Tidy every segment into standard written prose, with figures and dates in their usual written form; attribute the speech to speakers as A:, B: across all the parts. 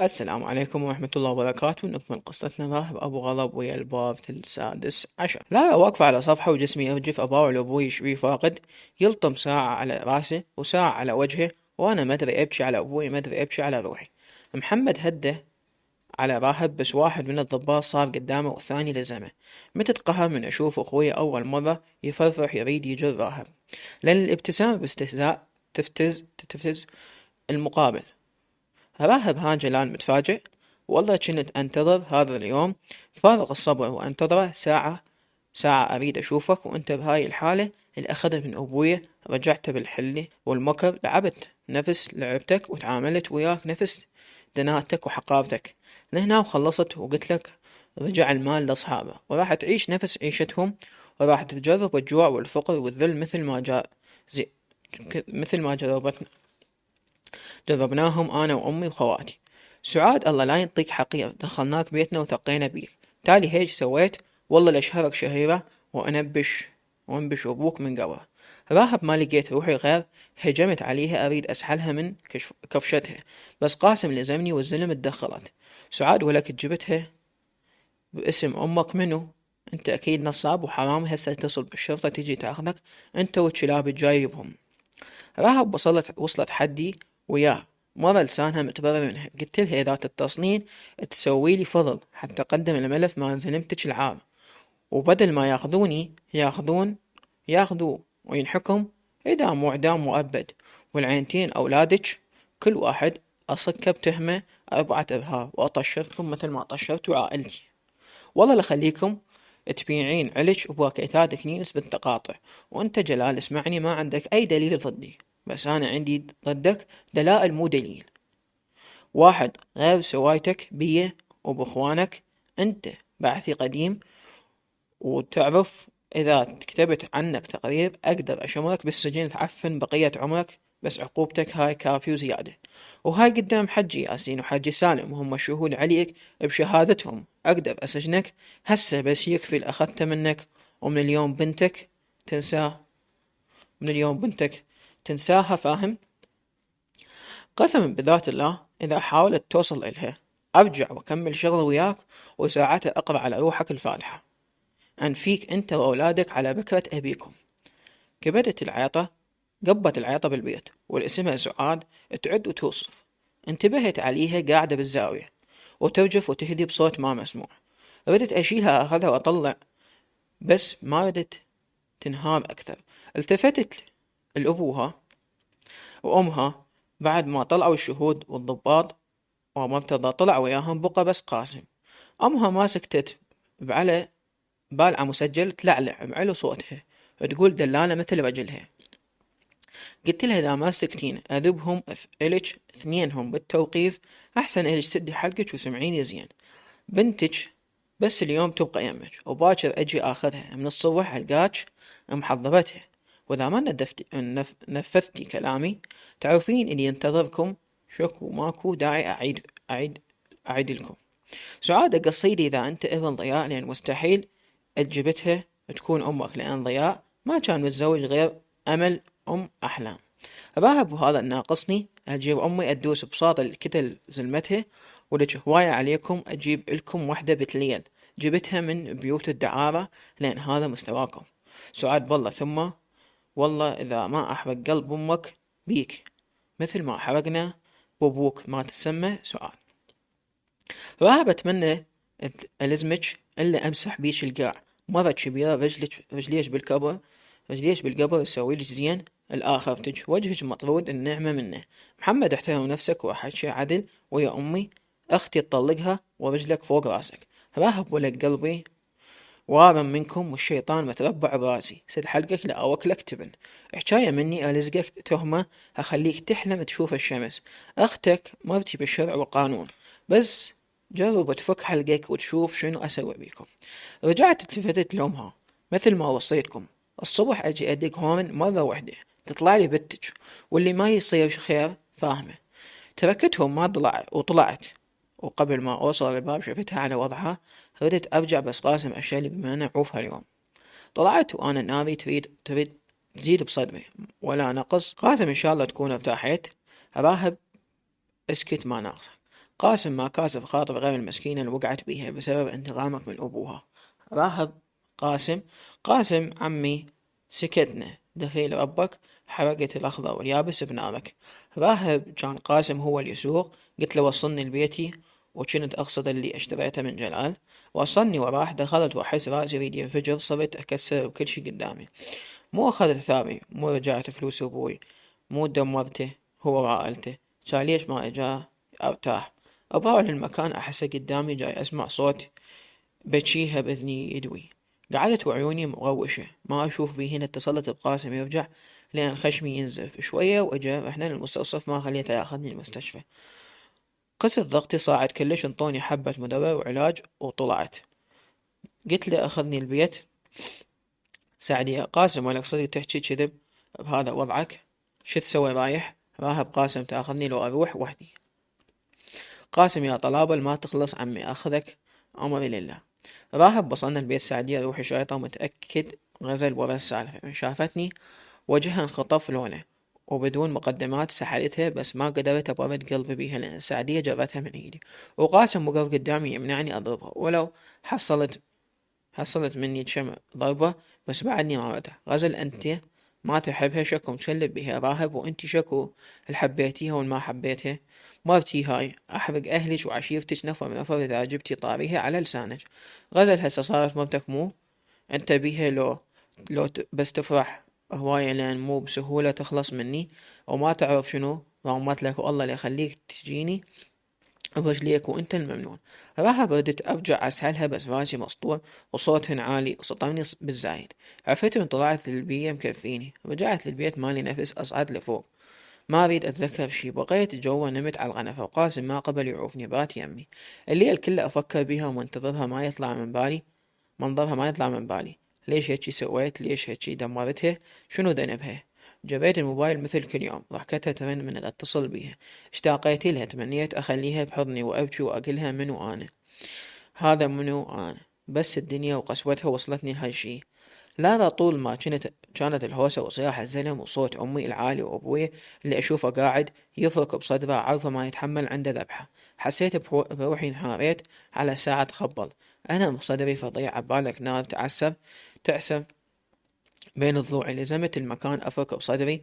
A: السلام عليكم ورحمة الله وبركاته. نكمل قصتنا. راهب أبو غضب ويا الباب السادس عشر. لا واقفة على صفحة وجسمي يرجف، أباوع لأبوي شبيه فاقد، يلطم ساعة على راسه وساعة على وجهه، وأنا ما أدري أبكي على أبوي ما أدري أبكي على روحي. محمد هده على راهب، بس واحد من الضباط صار قدامه والثاني لزمه. متى اتقهر من أشوف أخوي أول مرة يفرفح يريد يجر راهب، لأن الابتسامة باستهزاء تفتز المقابل. راهب هان جلال متفاجئ. والله كنت أنتظر هذا اليوم فارغ الصبر وأنتظره ساعة ساعة. أريد أشوفك وأنت بهاي الحالة اللي أخذها من أبويا. رجعت بالحلة والمكر، لعبت نفس لعبتك وتعاملت وياك نفس دناتك وحقارتك لهنا، وخلصت وقلت لك رجع المال لأصحابه، وراح تعيش نفس عيشتهم، وراح تتجرب الجوع والفقر والذل مثل ما جربناهم أنا وأمي وخواتي. سعاد الله لا ينطيك حقير، دخلناك بيتنا وثقينا بيك، تالي هيج سويت؟ والله لأشهرك شهيرة وأنبش أبوك من قبر. راهب ما لقيت روحي غير هجمت عليها أريد أسحلها من كفشتها، بس قاسم لزمني والزلم اتدخلت. سعاد ولك جبتها باسم أمك منو؟ أنت أكيد نصاب وحرامي، هسه اتصل بالشرطة تيجي تاخذك أنت والكلاب الجايبهم. راهب وصلت حدي وياه، مرة لسانها متبرر منها. قلت لها إذا تتصلين تسوي لي فضل حتى قدم الملف ما زلمتك العار، وبدل ما ياخذوني ياخذوا وينحكم إذا مو إعدام مؤبد، والعينتين أولادك كل واحد أصكه بتهمة 4 إرهاب، وأطشركم مثل ما طشرتوا عائلتي. والله لخليكم تبيعين علج وباكيتات كنيس بالتقاطع. وانت جلال اسمعني، ما عندك اي دليل ضدي، بس انا عندي ضدك دلائل مو دليل. واحد، غير سوايتك بيه وباخوانك، انت بعثي قديم وتعرف اذا كتبت عنك تقرير اقدر اشمرك بالسجن تعفن بقية عمرك، بس عقوبتك هاي كافي وزيادة. وهاي قدام حجي ياسين وحجي سالم وهم شهود عليك بشهادتهم، اقدر اسجنك هسه بس يكفي اللي اخذته منك. ومن اليوم بنتك تنساه من اليوم بنتك تنساها، فاهم؟ قسما بذات الله اذا حاولت توصل الها ارجع واكمل شغل وياك، وساعتها اقرا على روحك الفاتحة أنفيك أنت وأولادك على بكرة أبيكم. كبدت العيطة، قبت العيطة بالبيت والاسمها سعاد تعد وتوصف. انتبهت عليها قاعدة بالزاوية وترجف وتهدي بصوت ما مسموع. ردت أشيلها أخذها وأطلع، بس ما ردت تنهار أكثر. التفتت لأبوها وأمها بعد ما طلعوا الشهود والضباط، ومرتضى طلع وياهم، بقى بس قاسم. أمها ما سكتت بعلى بالعة مسجل تلعلع بعلو صوتها تقول دلالة مثل رجلها. قلت لها إذا ما سكتين أذبهم إلك اثنينهم بالتوقيف، أحسن إلك سدي حلقك وسمعيني زين. بنتك بس اليوم تبقى يمك، وباكر أجي آخذها من الصبح ألقاك محضرتها. وإذا ما نفذتي كلامي تعرفين إني ينتظركم شك، وماكو داعي أعيد لكم. سعادة قصيدي إذا أنت ابن ضياء، لأن مستحيل أجبتها تكون أمك، لأن ضياء ما كان متزوج غير أمل أحلام. راهب وهذا الناقصني أجيب أمي أدوس بساط الكتل زلمتها، ولك هواية عليكم أجيب لكم وحدة بتليل جبتها من بيوت الدعارة، لأن هذا مستواكم. سعاد بالله ثم والله إذا ما أحرق قلب أمك بيك مثل ما حرقنا وأبوك ما تسمى سعاد. راهب أتمنى ألزمك إلا أمسح بيش القاع مرة كبيرة، رجليش بالقبر يسويلك زين، الآخر تج وجهك مطرود النعمة منه. محمد احترم نفسك وحكي عدل ويا أمي أختي تطلقها ورجلك فوق راسك. راهب ولك قلبي وارم منكم، والشيطان متربع براسي، سد حلقك لا أوكلك تبن. حكاية مني ألزقك تهمة أخليك تحلم تشوف الشمس. أختك مرتي بالشرع والقانون، بس جرب تفك حلقك وتشوف شنو أسوي بيكم. رجعت التفتت لأمها مثل ما وصيتكم، الصبح أجي أدق هون مرة واحدة تطلع لي بنتك، واللي ما يصير خير فاهمة. تركتهم ما وطلعت، وقبل ما أوصل الباب شفتها على وضعها. ردت أرجع بس قاسم أشيلي بما أنا عوفها اليوم. طلعت وأنا ناري تريد تزيد بصدري ولا نقص. قاسم إن شاء الله تكون ارتاحت. راهب اسكت ما ناقصك. قاسم ما كاسف خاطر غير المسكينة اللي وقعت بيها بسبب انتقامك من أبوها. راهب قاسم عمي سكتنا دخيل ربك، حرقت الأخضر واليابس بنارك. راهب كان قاسم هو اللي يسوق، قلت له وصلني لبيتي، وكنت أقصد اللي اشتريته من جلال. وصلني وراح، دخلت وأحس راسي يريد ينفجر، صرت أكسر بكل شي قدامي. مو أخذت ثاري، مو رجعت فلوس أبوي، مو دمرته هو وعائلته. كان ليش ما إجا أرتاح؟ أبرر المكان أحسه قدامي، جاي أسمع صوت بجيها بإذني يدوي. قعدت وعيوني مغوشة ما أشوف بيهن. اتصلت بقاسم يرجع لأن خشمي ينزف شوية، وإجا رحنا للمستوصف، ما خليته ياخذني المستشفى. قست ضغطي صاعد كلش، انطوني حبة مدرر وعلاج وطلعت. قلت له أخذني البيت. سعدي يا قاسم، ولك صدق تحكي كذب بهذا وضعك؟ شو تسوي رايح؟ راهب قاسم تاخذني لو أروح وحدي؟ قاسم يا طلابل ما تخلص عمي، أخذك أمري لله. راهب وصلنا البيت سعدية روحي شايطة، متأكد غزل ورا السالفة. شافتني وجهها انخطف لونه، وبدون مقدمات سحلتها، بس ما قدرت أبرد قلبي بيها لأن سعدية جرتها من إيدي. وقاسم وقف قدامي يمنعني أضربها، ولو حصلت مني كم ضربة، بس بعدني ما ردها. غزل أنت ما تحبها، شكو متشلب بها. راهب وأنت شكو هل حبيتيها ولا ما حبيتها؟ مرتي هاي أحرق أهلك وعشيرتك نفر من نفر إذا جبتي طاريها على لسانك. غزل هسه صارت مرتك، مو أنت بيها لو بس تفرح هواية، لأن مو بسهولة تخلص مني، وما تعرف شنو ضمت لك، والله لا يخليك تجيني برجليك وانت الممنون. راها بدت ارجع اسهلها، بس راسي مسطول وصوتهن عالي وسطرني بالزايد. عرفت ان طلعت للبيت مكفيني. رجعت للبيت مالي نفس، اصعد لفوق ما اريد اتذكر شي. بقيت جوا نمت على الغنفة، وقاسم ما قبل يعوفني، بات يمي. الليل كله افكر بيها ومنتظرها ما يطلع من بالي، منظرها ما يطلع من بالي. ليش هيجي سويت؟ ليش هيجي دمرتها؟ شنو ذنبها؟ جبيت الموبايل مثل كل يوم، ضحكتها ترن من الاتصل بيها. اشتاقيت لها، تمنيت اخليها بحضني وابكي واقلها منو انا. هذا منو انا، بس الدنيا وقسوتها وصلتني لهالشي. لا طول ما كانت الهوسة وصياح الزلم وصوت أمي العالي وأبوي اللي أشوفه قاعد يفرك بصدره، عارفه ما يتحمل عنده ذبحة. حسيت بروحي انحاريت على ساعة تخبل. أنا بصدري فظيع، عبالك نار تعسب بين ضلوعي. لزمت المكان أفرك بصدري،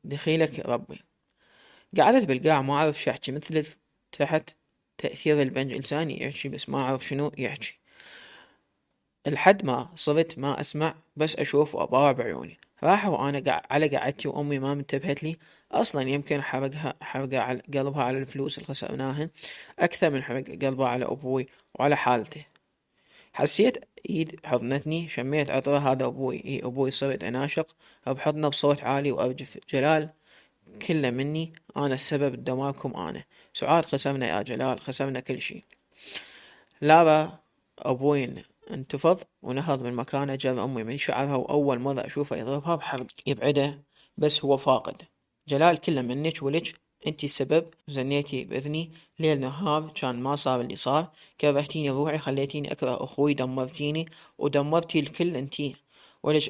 A: دخيلك ربي. قعدت بالقاع ما أعرف شو أحكي، مثل تحت تأثير البنج، لساني يحكي بس ما أعرف شنو يحكي. لحد ما صرت ما أسمع، بس أشوف وأبارع بعيوني. راحة وأنا على قعدتي، وأمي ما منتبهت لي أصلا. يمكن حرقها على قلبها على الفلوس اللي خسرناهن أكثر من حرق قلبها على أبوي وعلى حالته. حسيت ايد حضنتني، شميت عطره، هذا ابوي. اي ابوي. صرت اناشق بحضنه بصوت عالي وارجف. جلال كله مني، انا السبب بدماركم انا. سعاد خسرنا يا جلال، خسرنا كل شي. لابا ابوي انتفض ونهض من مكانه، جر امي من شعرها، واول مرة اشوفه يضربها بحرق يبعده، بس هو فاقد. جلال كله منك ولك، انتي السبب. زنيتي باذني ليل نهار، كان ما صار اللي صار. كرهتيني بروحي، خليتيني اكره اخوي، دمرتيني ودمرتي الكل انتي. ولش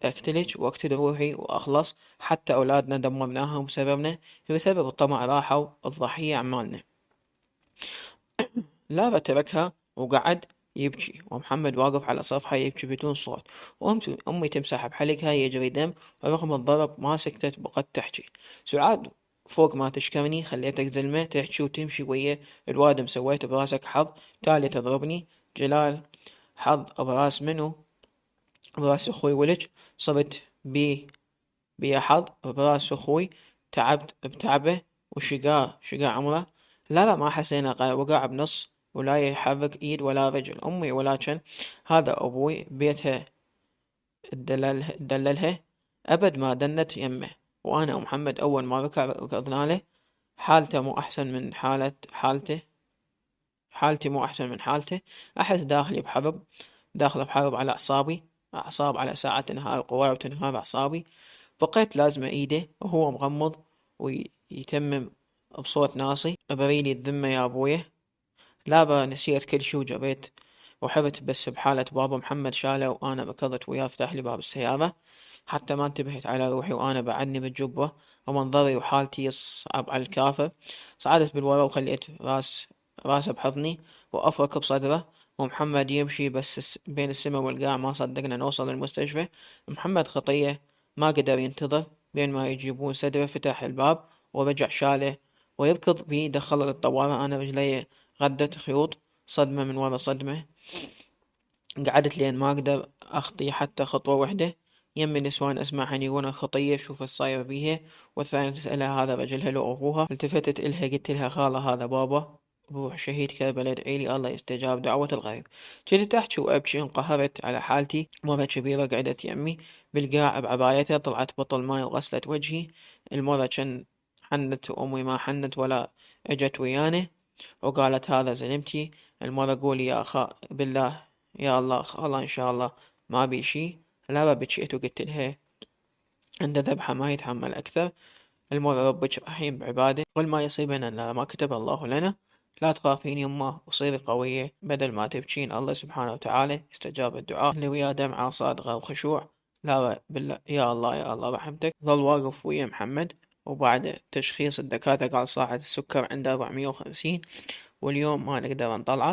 A: اقتلك واقتل روحي واخلص. حتى اولادنا دمرناهم بسببنا، بسبب الطمع راحوا الضحية اعمالنا. لارا تركها وقعد يبكي، ومحمد واقف على صفحة يبكي بدون صوت، وأمي تمسح بحلقها يجري دم، ورغم الضرب ما سكتت، بقت تحكي. سعاد فوق ما تشكرني، خليتك زلمة تحكي وتمشي ويا الوادم، سويت براسك حظ تالي تضربني. جلال حظ براس منو؟ براس اخوي ولج. صرت بي حظ براس اخوي، تعبت بتعبه شقا عمره. لا ما حسينا غير وقع بنص، ولا يحرك ايد ولا رجل. امي ولكن هذا ابوي بيتها دللها ابد ما دنت يمه. وانا ومحمد اول ما ركضنا له، حالته مو احسن من حالتي مو احسن من حالته. احس داخل بحرب على اعصاب على ساعة تنهار قواي وتنهار اعصابي. بقيت لازمة ايده وهو مغمض ويتمم بصوت ناصي، بريلي الذمة يا ابويه. لابا نسيت كل شي وجريت وحبت، بس بحالة بابا محمد شاله، وانا ركضت وياه فتح لي باب السيارة. حتى ما انتبهت على روحي وأنا بعدني بالجبة، ومنظري وحالتي يصعب على الكافر. صعدت بالورا وخليت راسه بحضني وأفرك بصدره، ومحمد يمشي بس بين السما والقاع. ما صدقنا نوصل للمستشفى. محمد خطية ما قدر ينتظر بين ما يجيبون صدره، فتح الباب ورجع شاله ويركض بي، دخله للطوارئ. أنا رجلي غدت خيوط، صدمة من ورا صدمة. قعدت لين ما أقدر أخطي حتى خطوة وحدة. يمي نسوان أسمعهن يقولن خطية شوف الصاير بيها، والثانية تسألها هذا رجلها لو أبوها. التفتت إلها قلت لها خالة هذا بابا، بروح شهيد كربلاء ادعيلي الله يستجاب دعوة الغريب. جيت أحكي وأبكي، انقهرت على حالتي. مرة كبيرة قعدت يمي بالقاع بعبايتها، طلعت بطل ماي وغسلت وجهي. المرة كان حنت وأمي ما حنت ولا اجت ويانا، وقالت هذا زلمتي. المرة قولي يا أخا بالله يا الله خلا إن شاء الله ما بي شي. لا بكيت وقلت لها عند ذبحة ما يتحمل أكثر. المرة ربك رحيم بعباده، كل ما يصيبنا إلا ما كتب الله لنا. لا تخافين يمه وصيري قوية، بدل ما تبكين الله سبحانه وتعالى استجاب الدعاء اللي ويا دمعة صادقة وخشوع. لا بالله يا الله يا الله رحمتك. ظل واقف ويا محمد، وبعد تشخيص الدكاترة قال صاحة السكر عنده 450، واليوم ما نقدر نطلعه.